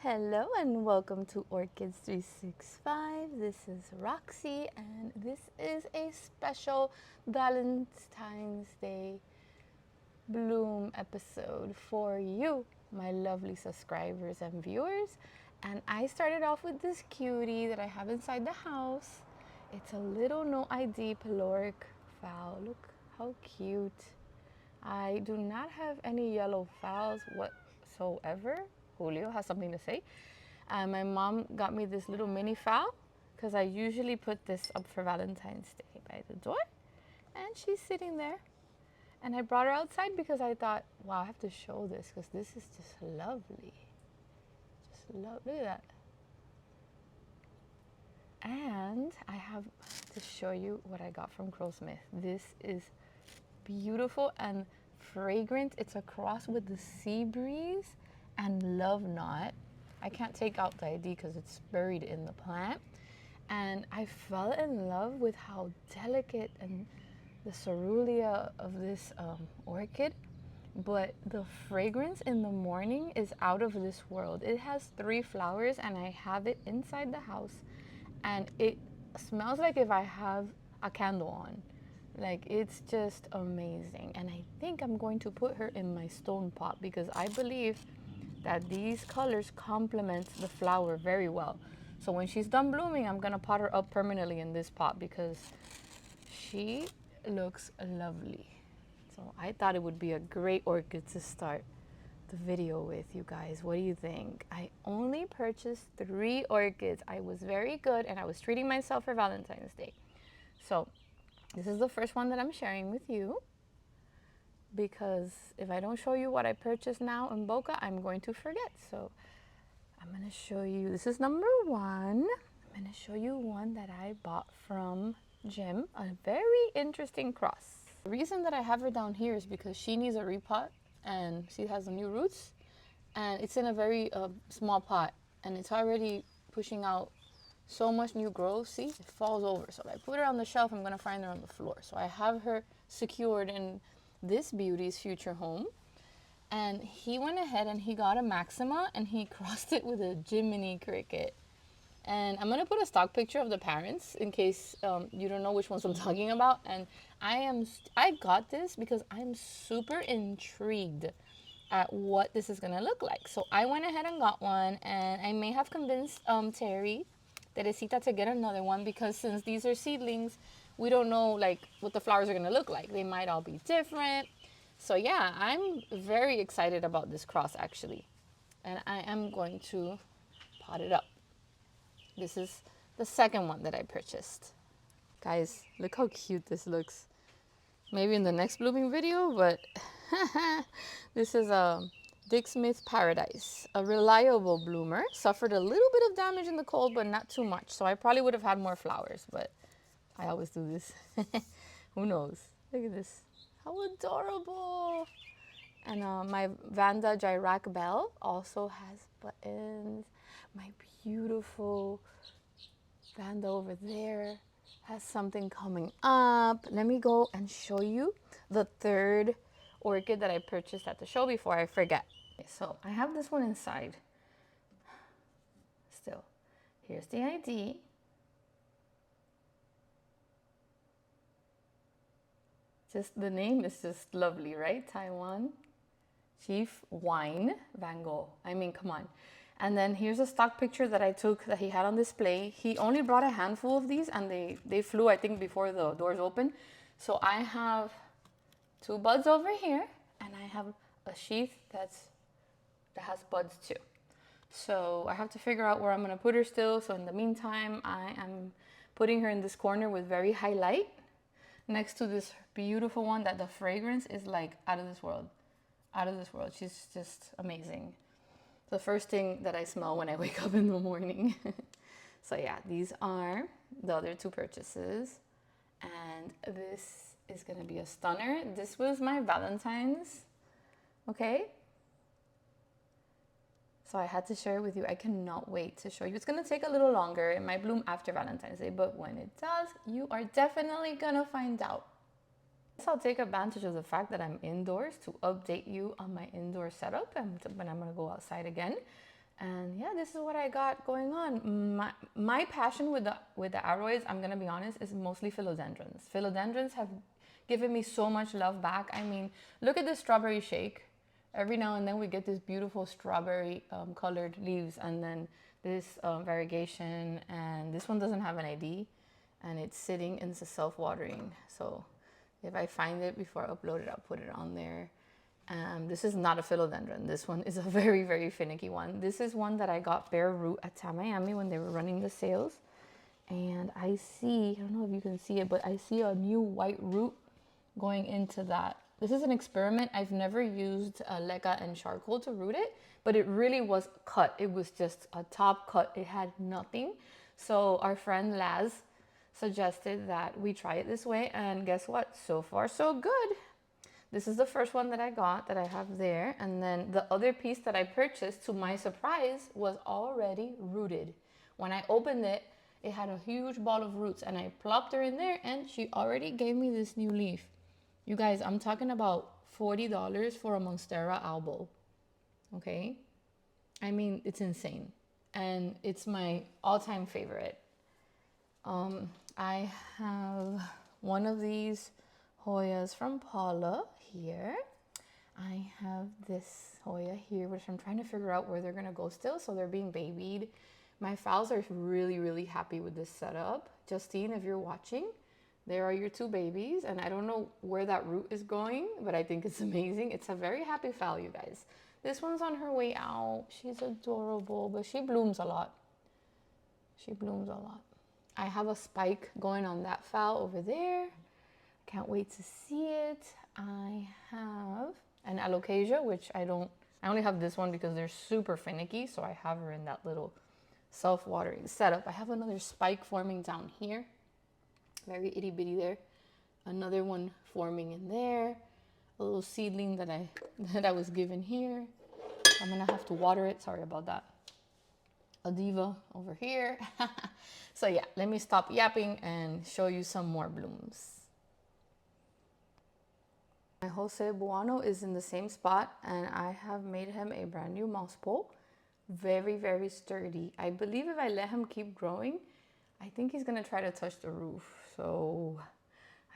Hello and welcome to Orchids 365. This is Roxy and this is a special Valentine's Day bloom episode for you, my lovely subscribers and viewers. And I started off with this cutie that I have inside the house. It's a little no ID peloric fowl. Look how cute. I do not have any yellow fowls whatsoever. Julio has something to say. My mom got me this little mini fowl because I usually put this up for Valentine's Day by the door. And she's sitting there. And I brought her outside because I thought, wow, I have to show this because this is just lovely. Look at that. And I have to show you what I got from Crowsmith. This is beautiful and fragrant. It's a cross with the sea breeze and love knot. I can't take out the ID because it's buried in the plant. And I fell in love with how delicate and the cerulean of this orchid, but the fragrance in the morning is out of this world. It has 3 flowers and I have it inside the house and it smells like if I have a candle on. Like, it's just amazing. And I think I'm going to put her in my stone pot because I believe that these colors complement the flower very well. So when she's done blooming, I'm gonna pot her up permanently in this pot because she looks lovely. So I thought it would be a great orchid to start the video with, you guys. What do you think? I only purchased 3 orchids. I was very good and I was treating myself for Valentine's Day. So this is the first one that I'm sharing with you because if I don't show you what I purchased now in Boca, I'm going to forget. So I'm gonna show you, this is number 1. I'm gonna show you one that I bought from Jim, a very interesting cross. The reason that I have her down here is because she needs a repot and she has new roots and it's in a very small pot and it's already pushing out so much new growth. See, it falls over. So if I put her on the shelf, I'm gonna find her on the floor. So I have her secured in this beauty's future home. And he went ahead and he got a Maxima and he crossed it with a Jiminy cricket. And I'm gonna put a stock picture of the parents in case you don't know which ones I'm talking about. And I got this because I'm super intrigued at what this is gonna look like. So I went ahead and got one, and I may have convinced Terry, Teresita, to get another one because since these are seedlings, we don't know like what the flowers are gonna look like. They might all be different. So yeah, I'm very excited about this cross actually. And I am going to pot it up. This is the second one that I purchased. Guys, look how cute this looks. Maybe in the next blooming video, but this is a Dick Smith Paradise, a reliable bloomer. Suffered a little bit of damage in the cold, but not too much. So I probably would have had more flowers, but I always do this. Who knows? Look at this. How adorable. And my Vanda Gyrac Bell also has buttons. My beautiful Vanda over there has something coming up. Let me go and show you the 3rd orchid that I purchased at the show before I forget. Okay, so I have this one inside. Still, here's the ID. Just the name is just lovely, right? Taiwan Chief Wine Van Gogh. I mean, come on. And then here's a stock picture that I took that he had on display. He only brought a handful of these and they flew, I think, before the doors open. So I have 2 buds over here and I have a sheath that has buds too. So I have to figure out where I'm gonna put her still. So in the meantime, I am putting her in this corner with very high light next to this beautiful one that the fragrance is like out of this world. Out of this world. She's just amazing. The first thing that I smell when I wake up in the morning. So yeah, these are the other 2 purchases. And this is gonna be a stunner. This was my Valentine's, okay? So I had to share it with you. I cannot wait to show you. It's gonna take a little longer. It might bloom after Valentine's Day, but when it does, you are definitely gonna find out. I'll take advantage of the fact that I'm indoors to update you on my indoor setup and when I'm gonna go outside again. And yeah, this is what I got going on. My passion with the aroids, I'm gonna be honest, is mostly philodendrons. Philodendrons have given me so much love back. I mean, look at this strawberry shake. Every now and then we get this beautiful strawberry colored leaves, and then this variegation, and this one doesn't have an ID, and it's sitting and it's self-watering. So if I find it before I upload it, I'll put it on there. This is not a philodendron. This one is a very, very finicky one. This is one that I got bare root at Miami when they were running the sales. And I see, I don't know if you can see it, but I see a new white root going into that. This is an experiment. I've never used leca and charcoal to root it, but it really was cut. It was just a top cut. It had nothing. So our friend Laz suggested that we try it this way, and guess what? So far, so good. This is the first one that I got that I have there, and then the other piece that I purchased, to my surprise, was already rooted. When I opened it, it had a huge ball of roots, and I plopped her in there, and she already gave me this new leaf. You guys, I'm talking about $40 for a Monstera albo. Okay? I mean, it's insane. And it's my all-time favorite. I have one of these Hoyas from Paula here. I have this Hoya here, which I'm trying to figure out where they're gonna go still. So they're being babied. My phals are really, really happy with this setup. Justine, if you're watching, there are your two babies, and I don't know where that root is going, but I think it's amazing. It's a very happy phal, you guys. This one's on her way out. She's adorable, but she blooms a lot. She blooms a lot. I have a spike going on that phal over there. Can't wait to see it. I have an alocasia, which I only have this one because they're super finicky, so I have her in that little self-watering setup. I have another spike forming down here. Very itty bitty there. Another one forming in there. A little seedling that I was given here. I'm gonna have to water it. Sorry about that. A diva over here. So yeah, let me stop yapping and show you some more blooms. My Jose Buono is in the same spot, and I have made him a brand new moss pole. Very, very sturdy. I believe if I let him keep growing, I think he's gonna try to touch the roof. So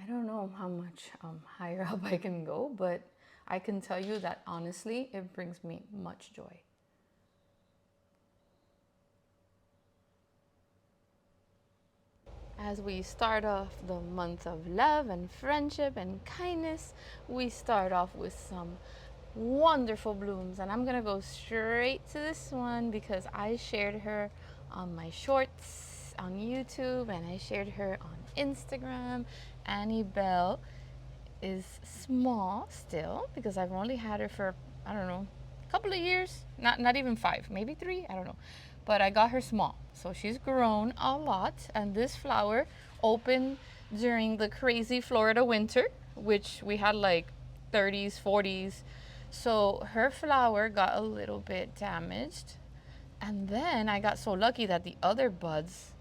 I don't know how much higher up I can go, but I can tell you that honestly, it brings me much joy. As we start off the month of love and friendship and kindness, we start off with some wonderful blooms, and I'm gonna go straight to this one because I shared her on my shorts on YouTube, and I shared her on Instagram. Annie Belle is small still because I've only had her for, I don't know, a couple of years, not even 5, maybe 3, I don't know, but I got her small, so she's grown a lot. And this flower opened during the crazy Florida winter, which we had like 30s, 40s. So her flower got a little bit damaged, and then I got so lucky that the other buds,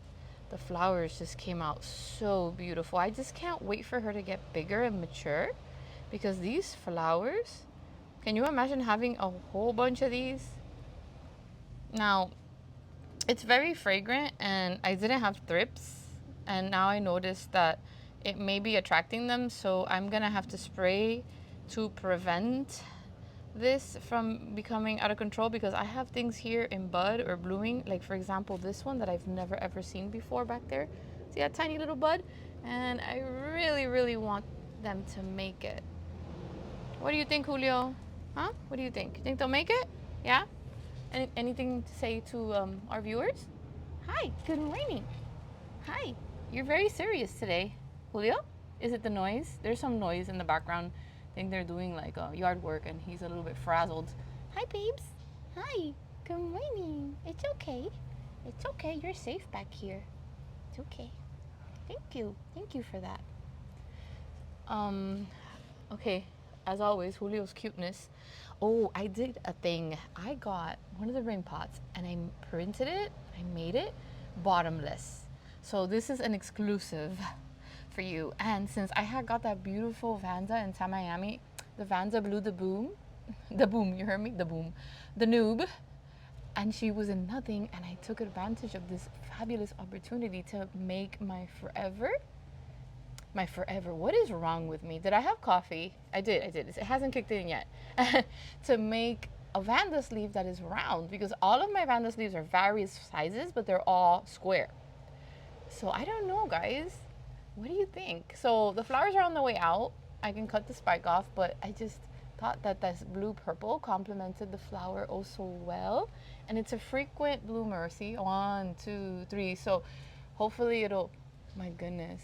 the flowers just came out so beautiful. I just can't wait for her to get bigger and mature, because these flowers, can you imagine having a whole bunch of these? Now, it's very fragrant, and I didn't have thrips, and now I noticed that it may be attracting them, so I'm gonna have to spray to prevent this from becoming out of control, because I have things here in bud or blooming, like for example this one that I've never ever seen before back there. See that tiny little bud? And I really, really want them to make it. What do you think, Julio? Huh? What do you think? You think they'll make it? Yeah? Anything to say to our viewers? Hi, good morning. Hi, you're very serious today. Julio? Is it the noise? There's some noise in the background. I think they're doing like yard work, and he's a little bit frazzled. Hi, babes. Hi, good morning. It's okay. It's okay, you're safe back here. It's okay. Thank you for that. Okay, as always, Julio's cuteness. Oh, I did a thing. I got one of the ring pots, and I printed it, I made it bottomless. So this is an exclusive for you. And since I had got that beautiful Vanza in Miami, the Vanza Blue, the boom, you heard me, the boom, the noob, and she was in nothing, and I took advantage of this fabulous opportunity to make my forever. What is wrong with me? Did I have coffee? I did. It hasn't kicked in yet. To make a vanda sleeve that is round, because all of my vanda sleeves are various sizes, but they're all square. So I don't know, guys. What do you think? So the flowers are on the way out. I can cut the spike off, but I just thought that this blue purple complemented the flower oh so well. And it's a frequent bloomer. See, 1, 2, 3. So hopefully it'll, my goodness.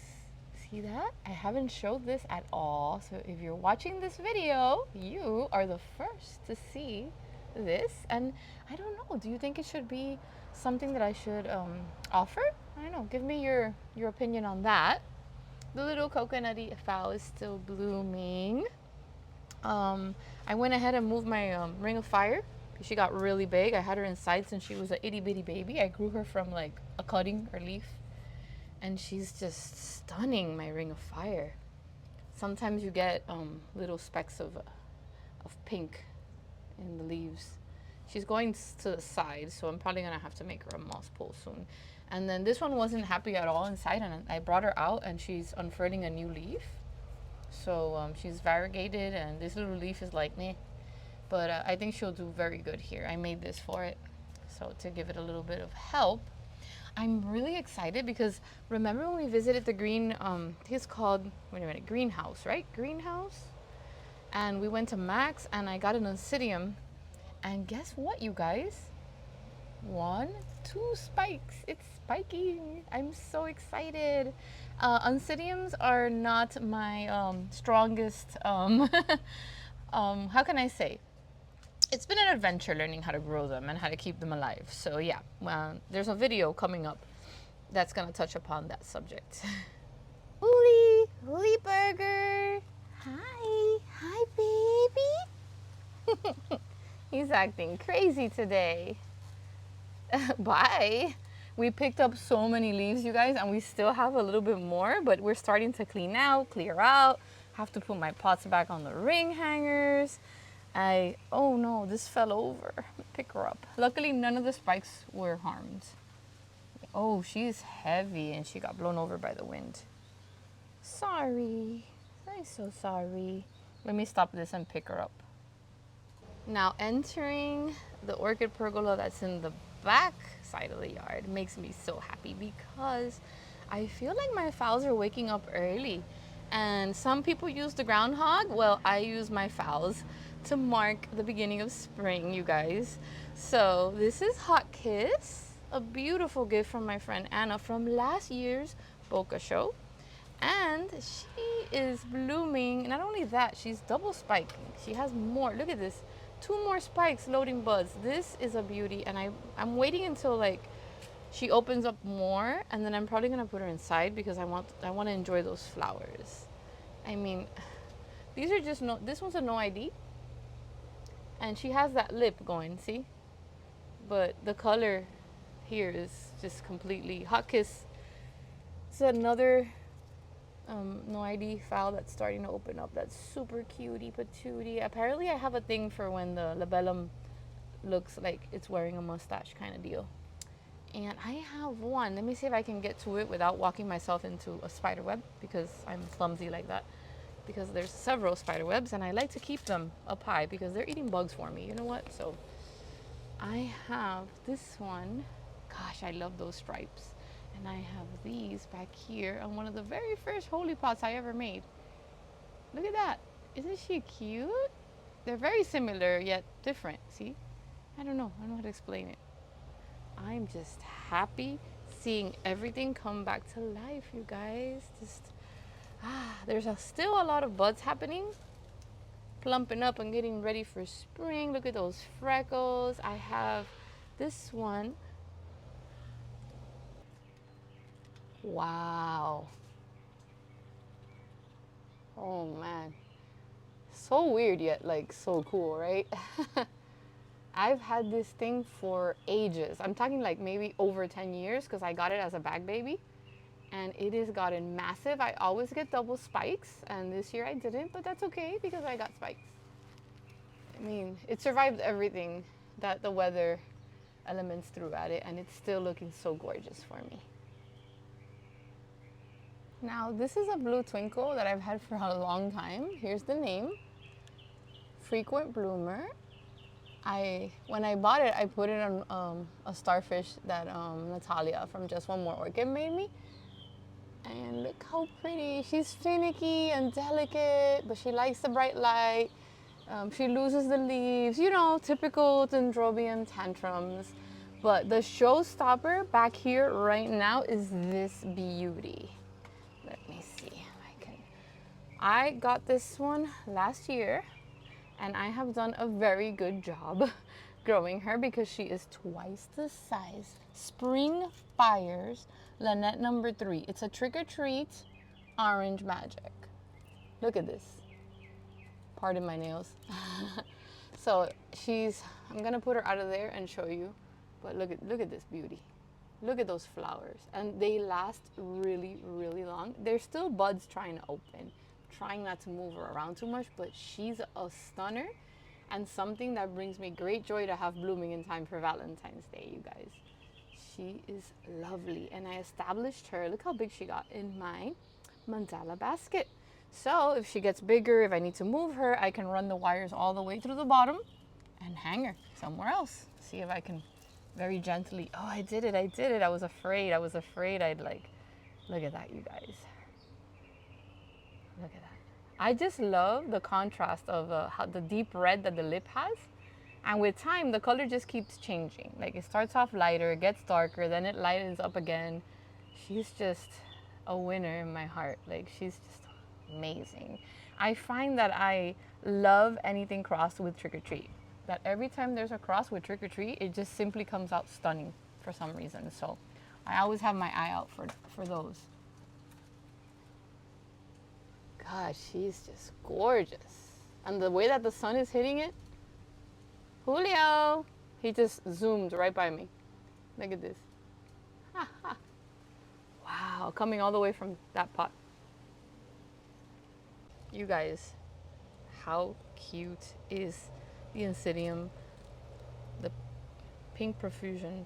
See that? I haven't showed this at all. So if you're watching this video, you are the first to see this. And I don't know, do you think it should be something that I should offer? I don't know. Give me your opinion on that. The little coconutty fowl is still blooming. I went ahead and moved my ring of fire. She got really big. I had her inside since she was an itty bitty baby. I grew her from like a cutting or leaf. And she's just stunning, my ring of fire. Sometimes you get little specks of pink in the leaves. She's going to the side, so I'm probably gonna have to make her a moss pole soon. And then this one wasn't happy at all inside, and I brought her out, and she's unfurling a new leaf. So she's variegated, and this little leaf is like meh. But I think she'll do very good here. I made this for it, so to give it a little bit of help. I'm really excited because remember when we visited the green, I think it's called, wait a minute, greenhouse, right? Greenhouse? And we went to Max and I got an oncidium. And guess what, you guys? 1, 2 spikes. It's spiking. I'm so excited. Oncidiums are not my strongest, how can I say? It's been an adventure learning how to grow them and how to keep them alive. So yeah, there's a video coming up that's gonna touch upon that subject. Uli Burger. Hi baby. He's acting crazy today. Bye. We picked up so many leaves, you guys, and we still have a little bit more, but we're starting to clear out. Have to put my pots back on the ring hangers. Oh no, this fell over. Pick her up. Luckily, none of the spikes were harmed. Oh, she's heavy and she got blown over by the wind. Sorry. I'm so sorry. Let me stop this and pick her up. Now entering the orchid pergola that's in the back side of the yard makes me so happy because I feel like my fowls are waking up early. And some people use the groundhog. Well, I use my fowls to mark the beginning of spring, you guys. So this is Hot Kiss, a beautiful gift from my friend Anna from last year's Boca show. And she is blooming. Not only that, she's double spiking. She has more. Look at this. 2 more spikes loading buds. This is a beauty. And I'm waiting until like she opens up more, and then I'm probably gonna put her inside because I want to enjoy those flowers. I mean, these are just this one's a no ID. And she has that lip going, see? But the color here is just completely Hot Kiss. It's another no ID fowl that's starting to open up. That's super cutie patootie. Apparently I have a thing for when the labellum looks like it's wearing a mustache kind of deal. And I have one. Let me see if I can get to it without walking myself into a spider web because I'm clumsy like that. Because there's several spider webs and I like to keep them up high because they're eating bugs for me. You know what? So I have this one. Gosh, I love those stripes. And I have these back here on one of the very first holy pots I ever made. Look at that. Isn't she cute? They're very similar yet different. See? I don't know how to explain it. I'm just happy seeing everything come back to life, you guys. There's still a lot of buds happening, plumping up and getting ready for spring. Look at those freckles. I have this one. Wow. Oh man. So weird yet like so cool, right? I've had this thing for ages. I'm talking like maybe over 10 years because I got it as a bag baby. And it has gotten massive. I always get double spikes, and this year I didn't, but that's okay because I got spikes. I mean, it survived everything that the weather elements throughout it, and it's still looking so gorgeous for me. Now, this is a blue twinkle that I've had for a long time. Here's the name, Frequent Bloomer. When I bought it, I put it on a starfish that Natalia from Just One More Orchid made me. And look how pretty. She's finicky and delicate, but she likes the bright light. She loses the leaves, you know, typical dendrobium tantrums. But the showstopper back here right now is this beauty. Let me see if I can. I got this one last year, and I have done a very good job growing her because she is twice the size. Spring Fires, Lynette number 3. It's a trick or treat orange magic. Look at this. Pardon my nails. So I'm gonna put her out of there and show you. But look at this beauty. Look at those flowers. And they last really, really long. There's still buds trying to open, trying not to move her around too much, but she's a stunner and something that brings me great joy to have blooming in time for Valentine's Day, you guys. She is lovely, and I established her, look how big she got, in my mandala basket. So if she gets bigger, if I need to move her, I can run the wires all the way through the bottom and hang her somewhere else. See if I can very gently, oh, I did it. I was afraid I'd like, look at that, you guys. Look at that. I just love the contrast of how the deep red that the lip has. And with time, the color just keeps changing. Like it starts off lighter, it gets darker, then it lightens up again. She's just a winner in my heart. Like she's just amazing. I find that I love anything crossed with trick or treat. That every time there's a cross with trick or treat, it just simply comes out stunning for some reason. So I always have my eye out for those. God, she's just gorgeous. And the way that the sun is hitting it, Julio, he just zoomed right by me. Look at this. Wow, coming all the way from that pot. You guys, how cute is the Oncidium, the pink profusion,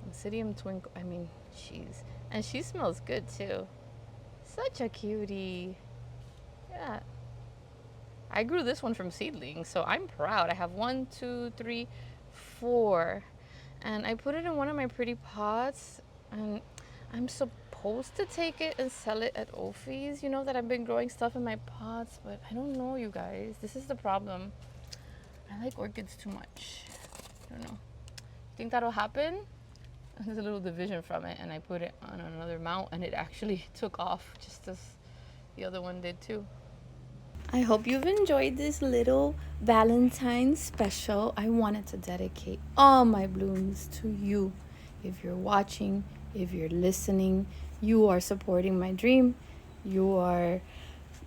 Oncidium twinkle? I mean, jeez. And she smells good too. Such a cutie. Yeah. I grew this one from seedlings, so I'm proud. I have 1, 2, 3, 4. And I put it in one of my pretty pots, and I'm supposed to take it and sell it at Ophi's. You know that I've been growing stuff in my pots, but I don't know, you guys. This is the problem. I like orchids too much. I don't know. Think that'll happen? There's a little division from it, and I put it on another mount, and it actually took off just as the other one did too. I hope you've enjoyed this little Valentine special. I wanted to dedicate all my blooms to you. If you're watching, if you're listening, you are supporting my dream, you are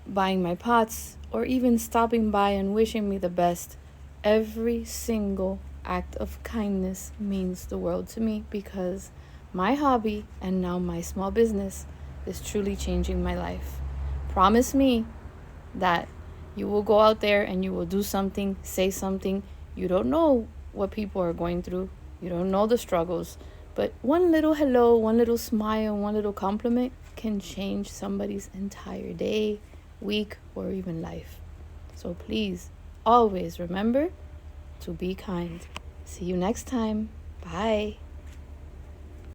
buying my pots, or even stopping by and wishing me the best. Every single act of kindness means the world to me, because my hobby and now my small business is truly changing my life. Promise me that you will go out there and you will do something, say something. You don't know what people are going through. You don't know the struggles. But one little hello, one little smile, one little compliment can change somebody's entire day, week, or even life. So please, always remember to be kind. See you next time. Bye.